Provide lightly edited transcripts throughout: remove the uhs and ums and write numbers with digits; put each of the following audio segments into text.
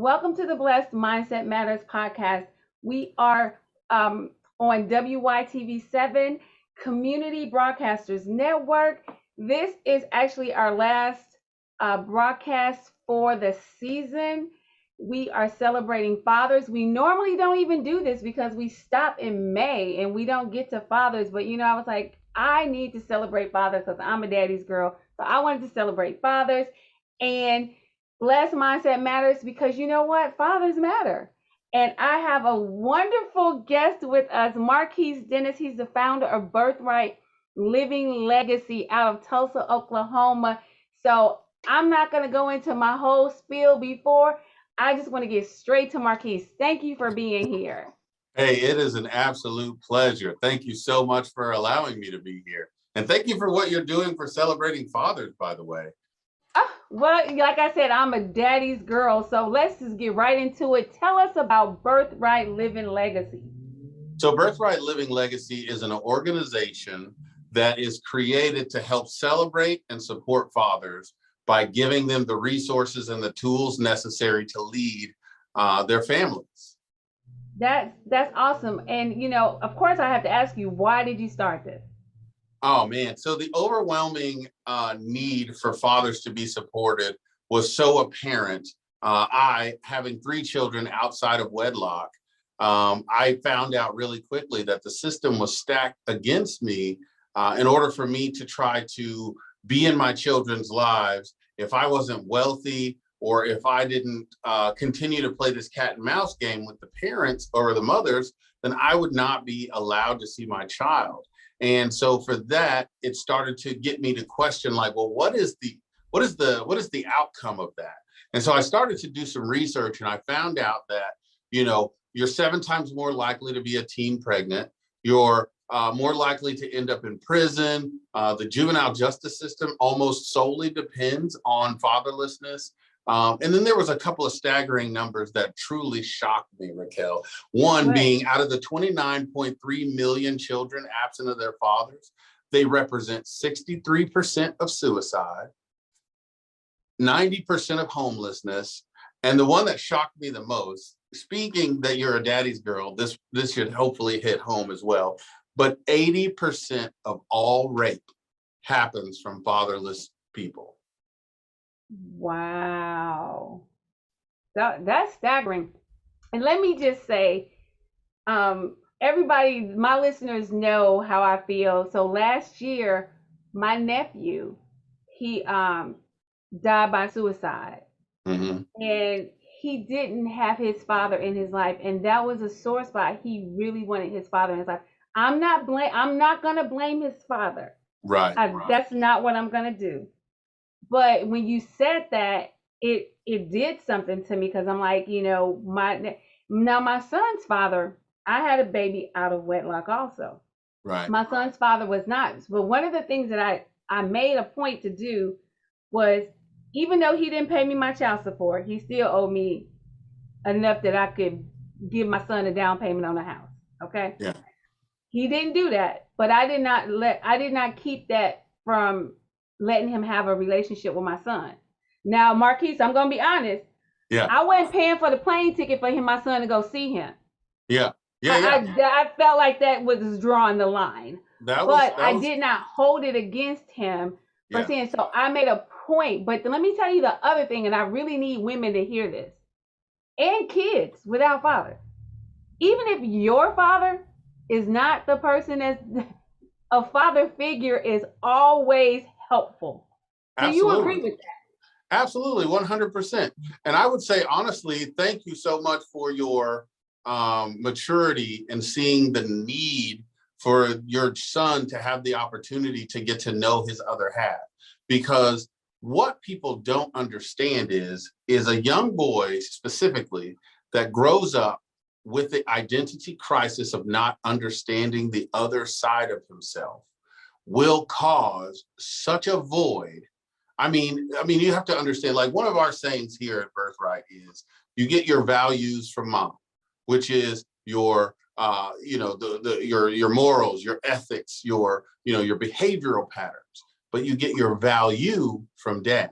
Welcome to the Blessed Mindset Matters podcast. We are on WYTV7 Community Broadcasters Network. This is actually our last broadcast for the season. We are celebrating fathers. We normally don't even do this because we stop in May and we don't get to fathers. But I was like, I need to celebrate fathers because I'm a daddy's girl. So I wanted to celebrate fathers. And Blessed Mindset Matters because you know what? Fathers matter. And I have a wonderful guest with us, Marquess Dennis. He's the founder of Birthright Living Legacy out of Tulsa, Oklahoma. So I'm not going to go into my whole spiel before. I just want to get straight to Marquess. Thank you for being here. Hey, it is an absolute pleasure. Thank you so much for allowing me to be here. And thank you for what you're doing for celebrating fathers, by the way. Well, like I said, I'm a daddy's girl, so let's just get right into it. Tell us about Birthright Living Legacy. So Birthright Living Legacy is an organization that is created to help celebrate and support fathers by giving them the resources and the tools necessary to lead their families. That's awesome. And, of course, I have to ask you, why did you start this? Oh, man. So the overwhelming need for fathers to be supported was so apparent. I, having 3 children outside of wedlock, I found out really quickly that the system was stacked against me in order for me to try to be in my children's lives. If I wasn't wealthy or if I didn't continue to play this cat and mouse game with the parents or the mothers, then I would not be allowed to see my child. And so for that, it started to get me to question, like, well, what is the outcome of that? And so I started to do some research, and I found out that, you're 7 times more likely to be a teen pregnant. You're more likely to end up in prison. The juvenile justice system almost solely depends on fatherlessness. And then there was a couple of staggering numbers that truly shocked me, Raykel. One being out of the 29.3 million children absent of their fathers, they represent 63% of suicide, 90% of homelessness, and the one that shocked me the most, speaking that you're a daddy's girl, this should hopefully hit home as well, but 80% of all rape happens from fatherless people. Wow. That's staggering. And let me just say, everybody, my listeners know how I feel. So last year, my nephew, he died by suicide. Mm-hmm. And he didn't have his father in his life. And that was a sore spot. He really wanted his father in his life. I'm not gonna blame his father. Right. That's not what I'm gonna do. But when you said that, it did something to me because I'm like, my son's father, I had a baby out of wedlock also. Right. My son's father was not. But one of the things that I made a point to do was, even though he didn't pay me my child support, he still owed me enough that I could give my son a down payment on a house. Okay. Yeah. He didn't do that, but I did not keep that from letting him have a relationship with my son. Now, Marquess, I'm gonna be honest. Yeah. I wasn't paying for the plane ticket for my son to go see him. Yeah. I felt like that was drawing the line. I did not hold it against him for saying so. I made a point. But let me tell you the other thing, and I really need women to hear this, and kids without father. Even if your father is not the person a father figure is always helpful. Do you agree with that? Absolutely, 100%. And I would say, honestly, thank you so much for your maturity and seeing the need for your son to have the opportunity to get to know his other half. Because what people don't understand is a young boy specifically that grows up with the identity crisis of not understanding the other side of himself will cause such a void. I mean, you have to understand, like, one of our sayings here at Birthright is you get your values from mom, which is your your morals, your ethics, your behavioral patterns, but you get your value from dad.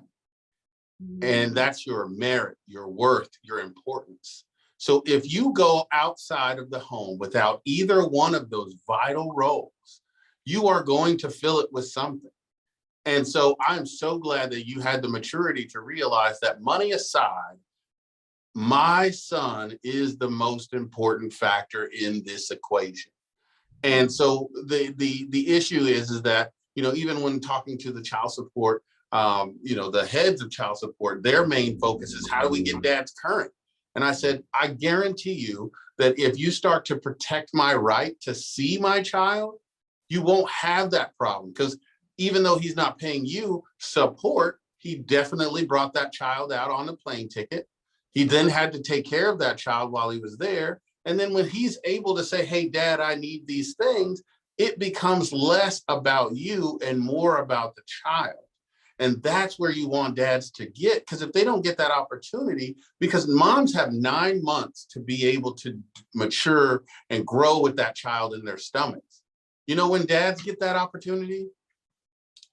And that's your merit, your worth, your importance. So if you go outside of the home without either one of those vital roles, you are going to fill it with something. And so I'm so glad that you had the maturity to realize that, money aside, my son is the most important factor in this equation. And so the issue is that, even when talking to the child support, the heads of child support, their main focus is, how do we get dads current? And I said, I guarantee you that if you start to protect my right to see my child, you won't have that problem. Because even though he's not paying you support, he definitely brought that child out on the plane ticket. He then had to take care of that child while he was there. And then when he's able to say, hey, Dad, I need these things, it becomes less about you and more about the child. And that's where you want dads to get, because if they don't get that opportunity, because moms have 9 months to be able to mature and grow with that child in their stomachs. When dads get that opportunity?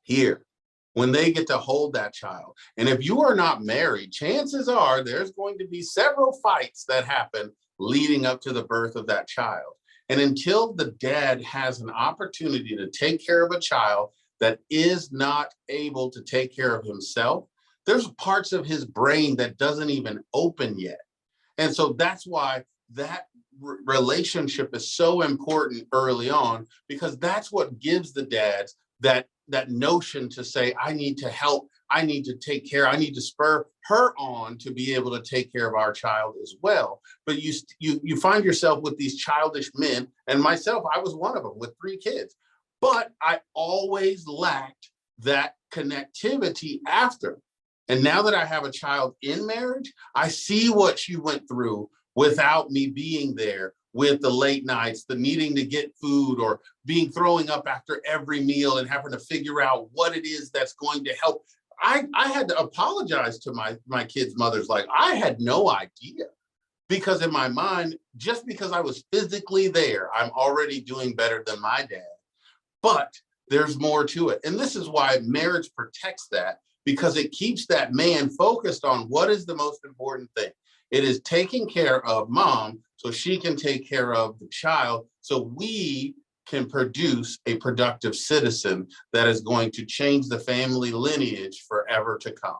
Here, when they get to hold that child. And if you are not married, chances are there's going to be several fights that happen leading up to the birth of that child. And until the dad has an opportunity to take care of a child that is not able to take care of himself, there's parts of his brain that doesn't even open yet. And so that's why that relationship is so important early on, because that's what gives the dads that notion to say, I need to help, I need to take care, I need to spur her on to be able to take care of our child as well. But you find yourself with these childish men, and myself, I was one of them with 3 kids. But I always lacked that connectivity after. And now that I have a child in marriage, I see what she went through without me being there, with the late nights, the needing to get food, or throwing up after every meal and having to figure out what it is that's going to help. I had to apologize to my kids' mothers. Like, I had no idea, because in my mind, just because I was physically there, I'm already doing better than my dad. But there's more to it. And this is why marriage protects that, because it keeps that man focused on what is the most important thing. It is taking care of mom so she can take care of the child, so we can produce a productive citizen that is going to change the family lineage forever to come.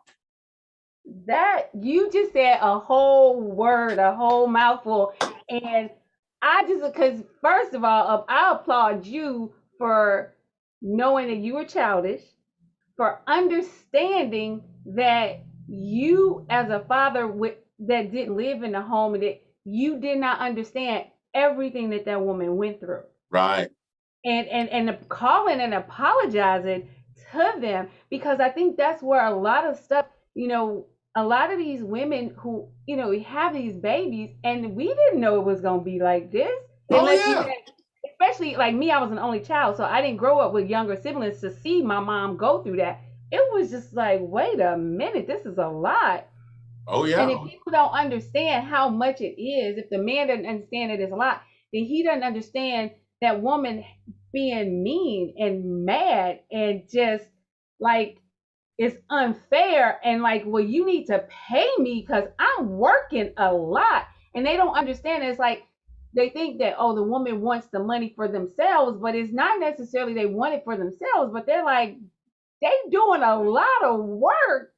That you just said a whole word, a whole mouthful. And because first of all, I applaud you for knowing that you were childish, for understanding that you, as a father that didn't live in the home, and that you did not understand everything that woman went through. Right. And calling and apologizing to them, because I think that's where a lot of stuff, a lot of these women who, have these babies, and we didn't know it was going to be like this. Unless you had, especially like me, I was an only child, so I didn't grow up with younger siblings to see my mom go through that. It was just like, wait a minute, this is a lot. Oh, yeah. And if people don't understand how much it is, if the man doesn't understand it is a lot, then he doesn't understand that woman being mean and mad and just like, it's unfair, and like, well, you need to pay me because I'm working a lot. And they don't understand it. It's like, they think that, oh, the woman wants the money for themselves, but it's not necessarily they want it for themselves, but they're like, they doing a lot of work,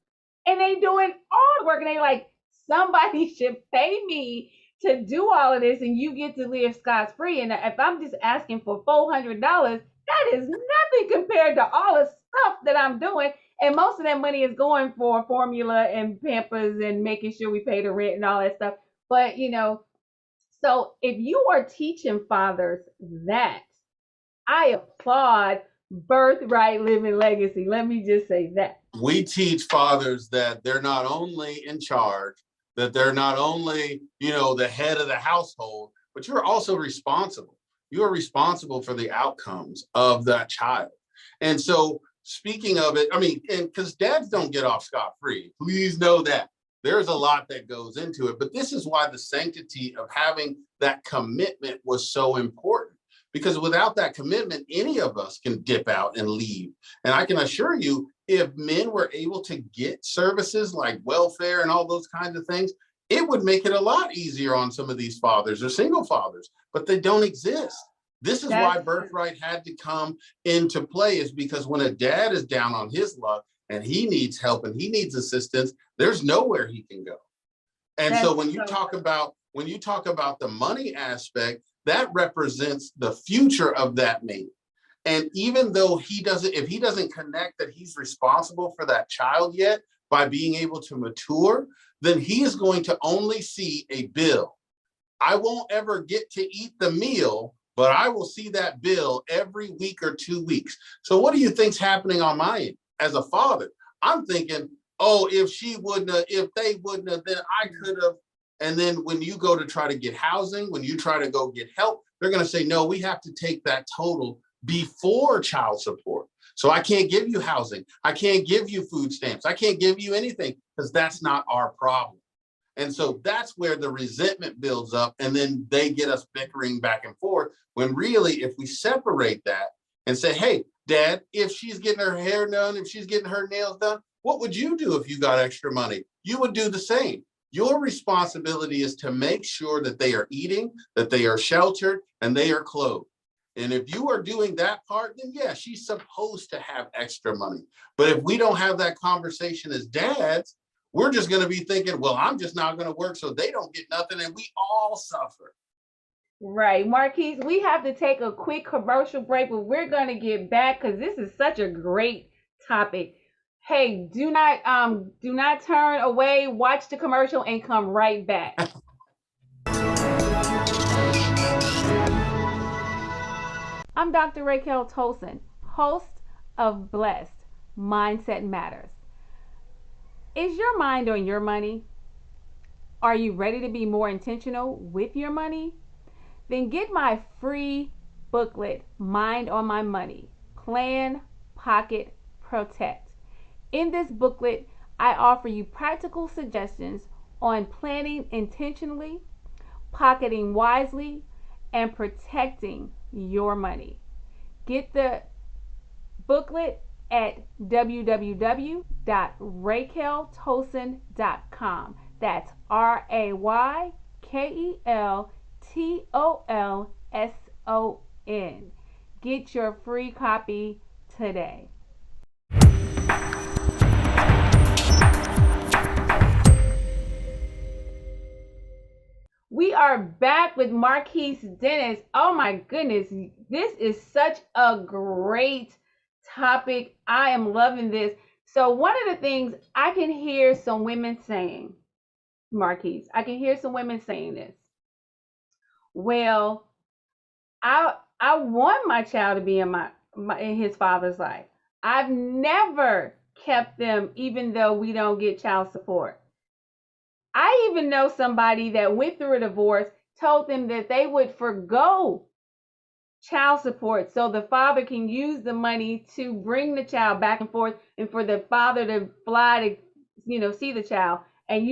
and they doing all the work, and they like, somebody should pay me to do all of this, and you get to live scot free. And if I'm just asking for $400, that is nothing compared to all the stuff that I'm doing. And most of that money is going for formula and Pampers and making sure we pay the rent and all that stuff. But, so if you are teaching fathers that, I applaud Birthright Living Legacy. Let me just say that. We teach fathers that they're not only in charge, that they're not only, the head of the household, but you're also responsible. You are responsible for the outcomes of that child. And so, speaking of it, and because dads don't get off scot-free, please know that. There's a lot that goes into it, but this is why the sanctity of having that commitment was so important. Because without that commitment, any of us can dip out and leave. And I can assure you, if men were able to get services like welfare and all those kinds of things, it would make it a lot easier on some of these fathers or single fathers, but they don't exist. This is why Birthright had to come into play, is because when a dad is down on his luck and he needs help and he needs assistance, there's nowhere he can go. And so when you talk about the money aspect, that represents the future of that mate. And even though if he doesn't connect that he's responsible for that child yet by being able to mature, then he is going to only see a bill. I won't ever get to eat the meal, but I will see that bill every week or 2 weeks. So what do you think's happening on my end as a father? I'm thinking, oh, if they wouldn't have, then I could have. And then when you go to try to get housing, when you try to go get help, they're going to say, no, we have to take that total before child support. So I can't give you housing. I can't give you food stamps. I can't give you anything because that's not our problem. And so that's where the resentment builds up. And then they get us bickering back and forth, when really, if we separate that and say, hey, Dad, if she's getting her hair done, if she's getting her nails done, what would you do if you got extra money? You would do the same. Your responsibility is to make sure that they are eating, that they are sheltered, and they are clothed. And if you are doing that part, then yeah, she's supposed to have extra money. But if we don't have that conversation as dads, we're just going to be thinking, well, I'm just not going to work so they don't get nothing, and we all suffer. Right. Marquise, we have to take a quick commercial break, but we're going to get back because this is such a great topic. Hey, do not turn away, watch the commercial and come right back. I'm Dr. Raykel Tolson, host of Blessed Mindset Matters. Is your mind on your money? Are you ready to be more intentional with your money? Then get my free booklet, Mind on My Money, Plan, Pocket, Protect. In this booklet, I offer you practical suggestions on planning intentionally, pocketing wisely, and protecting your money. Get the booklet at www.raykeltolson.com. That's RAYKELTOLSON. Get your free copy today. We are back with Marquess Dennis. Oh my goodness, this is such a great topic. I am loving this. So one of the things I can hear some women saying, Marquess, I can hear some women saying this. Well, I want my child to be in his father's life. I've never kept them, even though we don't get child support. I even know somebody that went through a divorce, told them that they would forgo child support so the father can use the money to bring the child back and forth, and for the father to fly to, see the child. And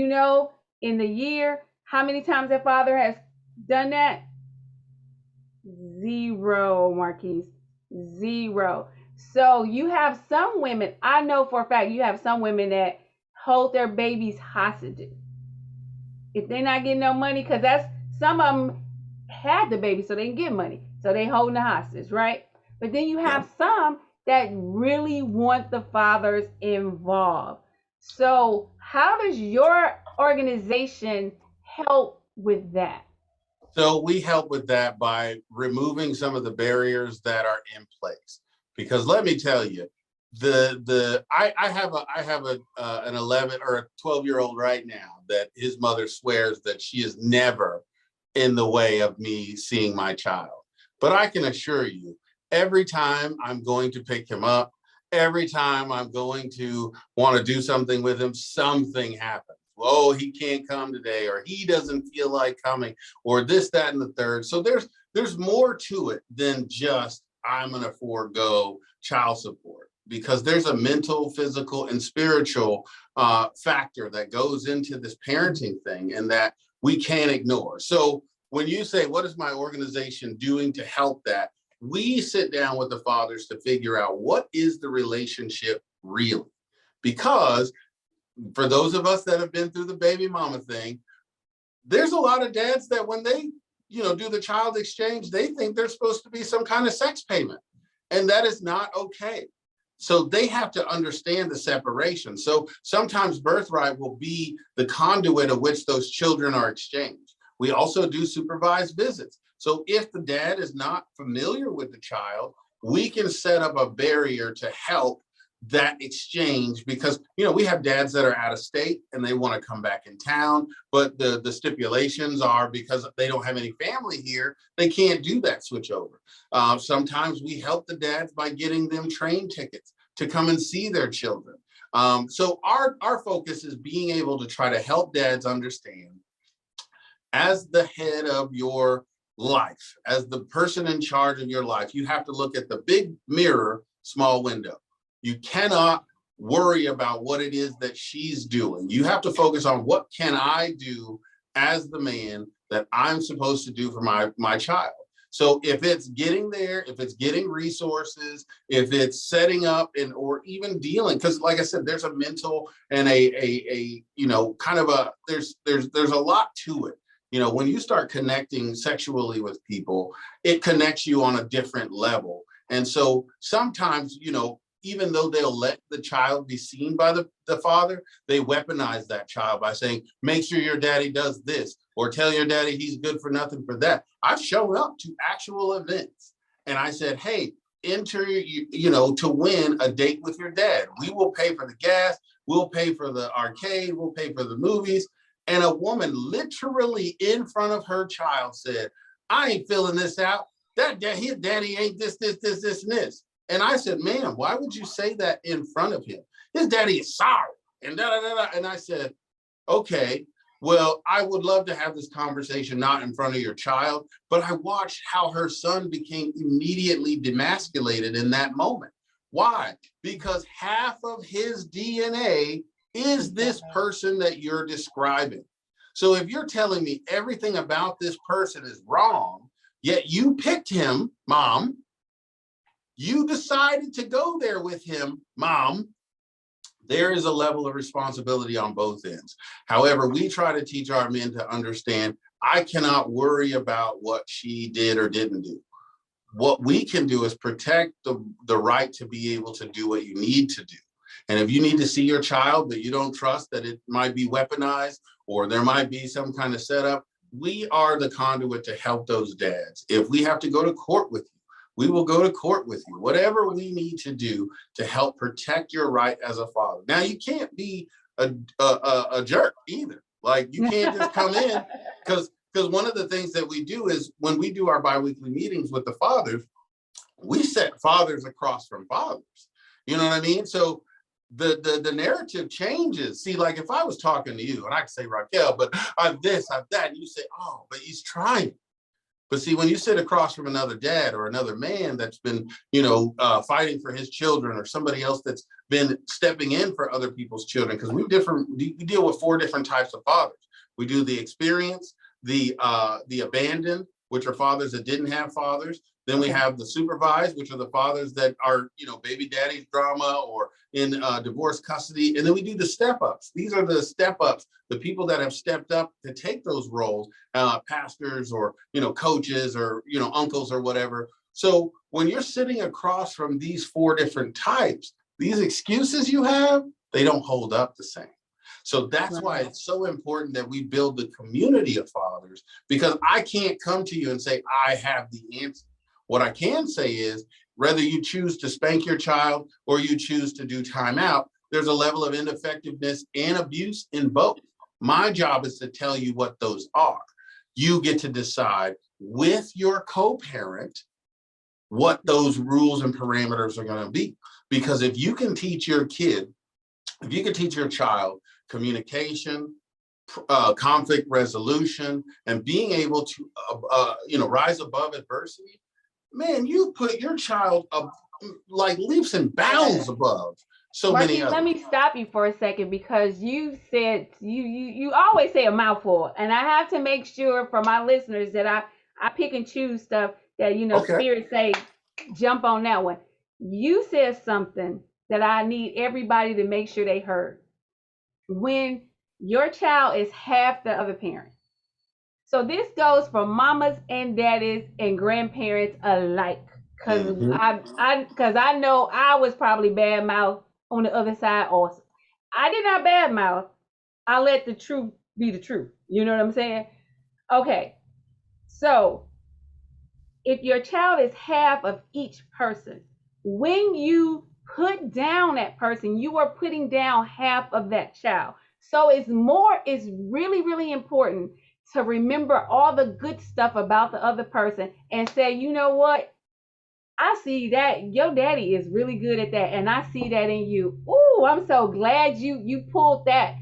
in the year, how many times that father has done that? 0, Marquise. 0. So you have some women, I know for a fact, you have some women that hold their babies hostages. If they're not getting no money, because some of them had the baby so they can get money. So they holding the hostage, right? But then you have some that really want the fathers involved. So how does your organization help with that? So we help with that by removing some of the barriers that are in place. Because let me tell you, I have an 11 or a 12-year-old right now that his mother swears that she is never in the way of me seeing my child. But I can assure you, every time I'm going to pick him up, every time I'm going to want to do something with him, something happens. Oh, he can't come today, or he doesn't feel like coming, or this, that, and the third. So there's more to it than just I'm going to forego child support, because there's a mental, physical, and spiritual factor that goes into this parenting thing, and that we can't ignore. So when you say, what is my organization doing to help that? We sit down with the fathers to figure out what is the relationship really, because for those of us that have been through the baby mama thing, there's a lot of dads that when they, do the child exchange, they think there's supposed to be some kind of sex payment, and that is not okay. So they have to understand the separation. So sometimes Birthright will be the conduit of which those children are exchanged. We also do supervised visits. So if the dad is not familiar with the child, we can set up a barrier to help that exchange, because we have dads that are out of state and they want to come back in town, but the stipulations are, because they don't have any family here, they can't do that switch over. Sometimes we help the dads by getting them train tickets to come and see their children. So our focus is being able to try to help dads understand, as the head of your life, as the person in charge of your life, you have to look at the big mirror, small window. You cannot worry about what it is that she's doing. You have to focus on, what can I do as the man that I'm supposed to do for my child? So if it's getting there, if it's getting resources, if it's setting up or even dealing, because like I said, there's a mental and a kind of there's a lot to it. When you start connecting sexually with people, it connects you on a different level. And so sometimes, even though they'll let the child be seen by the father, they weaponize that child by saying, make sure your daddy does this, or tell your daddy he's good for nothing for that. I've shown up to actual events and I said, hey, enter, to win a date with your dad. We will pay for the gas. We'll pay for the arcade. We'll pay for the movies. And a woman literally in front of her child said, I ain't filling this out. His daddy ain't this, and this. And I said, ma'am, why would you say that in front of him? His daddy is sorry. And da, da, da, da. And I said, okay, well, I would love to have this conversation not in front of your child, but I watched how her son became immediately demasculated in that moment. Why? Because half of his DNA is this person that you're describing. So if you're telling me everything about this person is wrong, yet you picked him, mom, you decided to go there with him, mom, there is a level of responsibility on both ends. However, we try to teach our men to understand, I cannot worry about what she did or didn't do. What we can do is protect the right to be able to do what you need to do. And if you need to see your child, but you don't trust that it might be weaponized or there might be some kind of setup, we are the conduit to help those dads. If we have to go to court with you, we will go to court with you. Whatever we need to do to help protect your right as a father. Now, you can't be a jerk either. Like, you can't just come in, because one of the things that we do is, when we do our biweekly meetings with the fathers, we set fathers across from fathers. You know what I mean? So the narrative changes. See, like if I was talking to you and I could say, Raykel, but I'm this, I'm that, and you say, oh, but he's trying. But see, when you sit across from another dad or another man that's been, fighting for his children, or somebody else that's been stepping in for other people's children, because we deal with 4 different types of fathers. We do the experienced, the abandoned, which are fathers that didn't have fathers. Then we have the supervised, which are the fathers that are, baby daddy's drama or in divorce custody. And then we do the step ups. These are the step ups, the people that have stepped up to take those roles, pastors or, coaches or, uncles or whatever. So when you're sitting across from these 4 different types, these excuses you have, they don't hold up the same. So that's why it's so important that we build the community of fathers, because I can't come to you and say, I have the answer. What I can say is, whether you choose to spank your child or you choose to do timeout, there's a level of ineffectiveness and abuse in both. My job is to tell you what those are. You get to decide with your co-parent what those rules and parameters are going to be. Because if you can teach your kid, if you can teach your child communication, conflict resolution, and being able to rise above adversity, man, you put your child up like leaps and bounds above so many others. Let me stop you for a second, because you said you always say a mouthful, and I have to make sure for my listeners that I pick and choose stuff that Spirit say jump on that one. You said something that I need everybody to make sure they heard. When your child is half the other parent. So this goes for mamas and daddies and grandparents alike. Cause Mhm. I know I was probably bad mouth on the other side also. I did not bad mouth. I let the truth be the truth. You know what I'm saying? Okay. So if your child is half of each person, when you put down that person, you are putting down half of that child. So it's really, really important to remember all the good stuff about the other person and say, you know what? I see that your daddy is really good at that, and I see that in you. Ooh, I'm so glad you pulled that.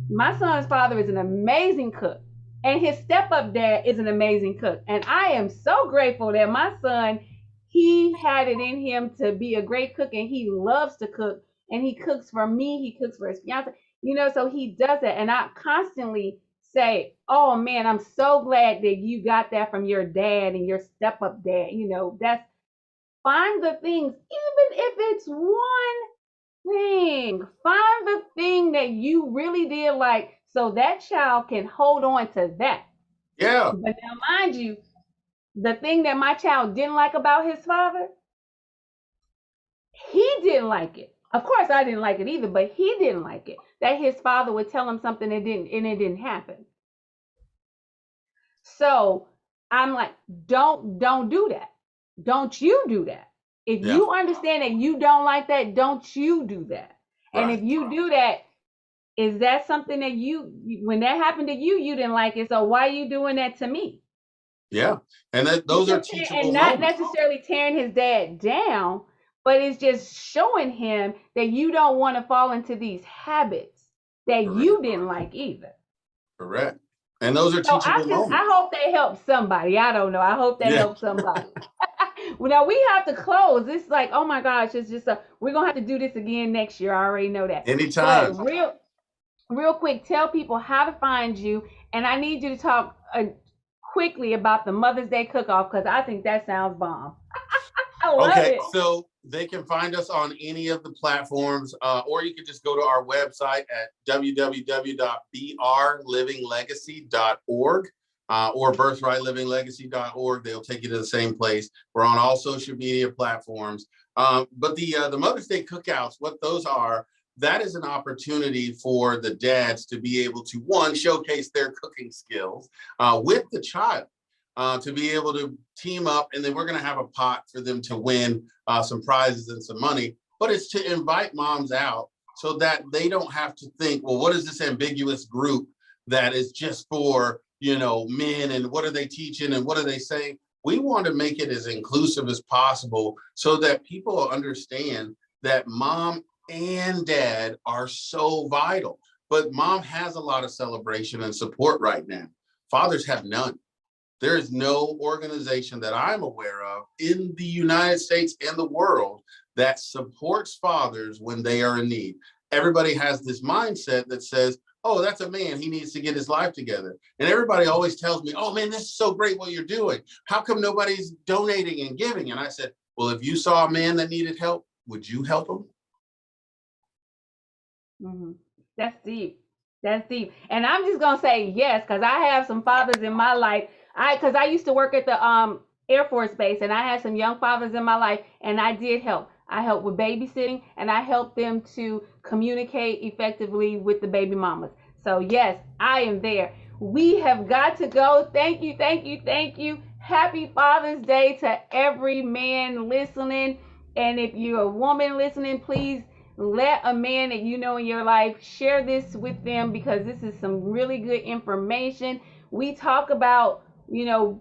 My son's father is an amazing cook, and his step-up dad is an amazing cook. And I am so grateful that my son, he had it in him to be a great cook, and he loves to cook, and he cooks for me, he cooks for his fiance, so he does that. And I constantly say, oh man, I'm so glad that you got that from your dad and your step-up dad. That's find the things, even if it's one thing, find the thing that you really did like so that child can hold on to that. Yeah. But now, mind you, the thing that my child didn't like about his father, he didn't like it. Of course, I didn't like it either, but he didn't like it. That his father would tell him something and it didn't happen. So I'm like, don't do that. Don't you do that. If Yeah. you understand that you don't like that, don't you do that. And Right. if you do that, is that something that when that happened to you, you didn't like it? So why are you doing that to me? Yeah. And those are And teachable not moments. necessarily tearing his dad down, but it's just showing him that you don't want to fall into these habits that Correct. you didn't like either. Correct. And those are So teachable I moments. hope they help somebody. I don't know. I hope they Yeah. help somebody. Well, now we have to close. It's like, oh my gosh, it's just we're gonna have to do this again next year. I already know that. But Anytime. real quick, tell people how to find you, and I need you to talk quickly about the Mother's Day cook-off because I think that sounds bomb. I love Okay, it. so they can find us on any of the platforms, or you can just go to our website at www.brlivinglegacy.org or birthrightlivinglegacy.org. They'll take you to the same place. We're on all social media platforms. But the Mother's Day cookouts, what those are, that is an opportunity for the dads to be able to, one, showcase their cooking skills with the child. To be able to team up, and then we're going to have a pot for them to win some prizes and some money. But it's to invite moms out so that they don't have to think, well, what is this ambiguous group that is just for, men, and what are they teaching and what are they saying? We want to make it as inclusive as possible so that people understand that mom and dad are so vital. But mom has a lot of celebration and support right now. Fathers have none. There is no organization that I'm aware of in the United States and the world that supports fathers when they are in need. Everybody has this mindset that says, oh, that's a man, he needs to get his life together. And everybody always tells me, oh man, this is so great what you're doing. How come nobody's donating and giving? And I said, well, if you saw a man that needed help, would you help him? Mm-hmm. That's deep. That's deep. And I'm just gonna say yes, because I have some fathers in my life. Because I used to work at the Air Force Base, and I had some young fathers in my life, and I did help. I helped with babysitting, and I helped them to communicate effectively with the baby mamas. So yes, I am there. We have got to go. Thank you, thank you, thank you. Happy Father's Day to every man listening. And if you're a woman listening, please let a man that you know in your life share this with them because this is some really good information. We talk about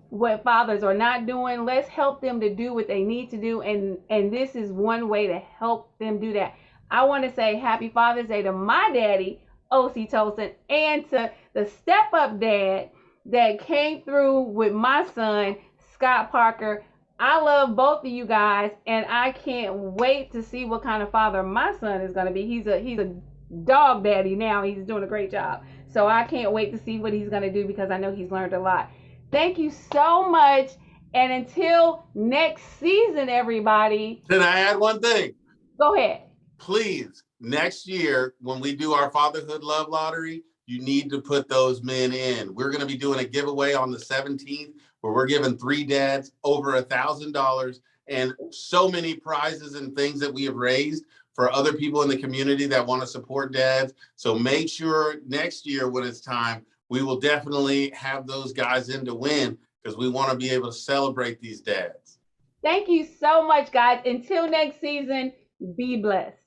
what fathers are not doing. Let's help them to do what they need to do, and this is one way to help them do that. I want to say happy Father's Day to my daddy, OC Tolson, and to the step up dad that came through with my son, Scott Parker. I love both of you guys, and I can't wait to see what kind of father my son is going to be. He's a dog daddy now. He's doing a great job. So I can't wait to see what he's going to do because I know he's learned a lot. Thank you so much. And until next season, everybody. Can I add one thing? Go ahead. please, next year, when we do our Fatherhood Love Lottery, you need to put those men in. We're going to be doing a giveaway on the 17th where we're giving 3 dads over $1,000 and so many prizes and things that we have raised for other people in the community that want to support dads. So make sure next year when it's time, we will definitely have those guys in to win because we want to be able to celebrate these dads. Thank you so much, guys. Until next season, be blessed.